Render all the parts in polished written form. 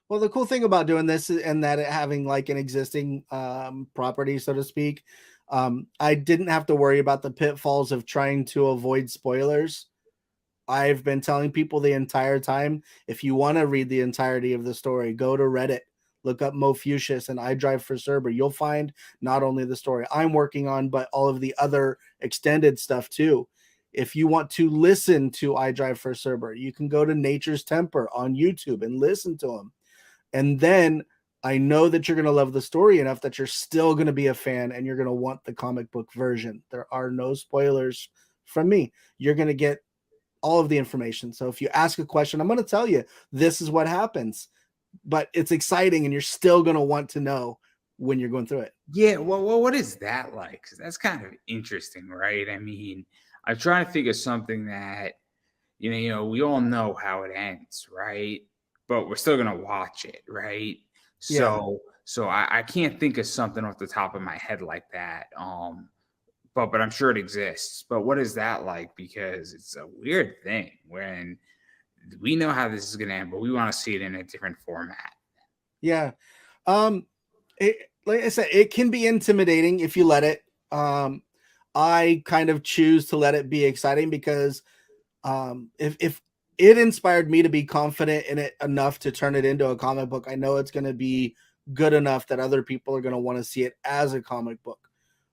Well, the cool thing about doing this and that it having like an existing property, so to speak, I didn't have to worry about the pitfalls of trying to avoid spoilers. I've been telling people the entire time, if you want to read the entirety of the story, go to Reddit, look up Mofucius and I Drive for Cerber. You'll find not only the story I'm working on, but all of the other extended stuff too. If you want to listen to I Drive for Cerber, you can go to Nature's Temper on YouTube and listen to him. And then I know that you're going to love the story enough that you're still going to be a fan and you're going to want the comic book version. There are no spoilers from me. You're going to get all of the information. So if you ask a question, I'm going to tell you this is what happens, but it's exciting and you're still going to want to know when you're going through it. Yeah. Well, what is that like? 'Cause that's kind of interesting, right? I mean, I'm trying to think of something that, we all know how it ends, right? But we're still gonna watch it, right? Yeah. So I can't think of something off the top of my head like that. But I'm sure it exists. But what is that like? Because it's a weird thing when we know how this is gonna end, but we want to see it in a different format. Yeah. Um, like I said, it can be intimidating if you let it. I kind of choose to let it be exciting because if it inspired me to be confident in it enough to turn it into a comic book, I know it's going to be good enough that other people are going to want to see it as a comic book.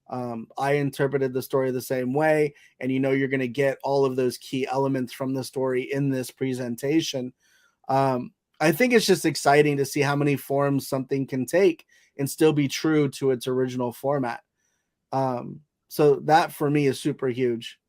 I interpreted the story the same way, and you're going to get all of those key elements from the story in this presentation. I think it's just exciting to see how many forms something can take and still be true to its original format. So that for me is super huge.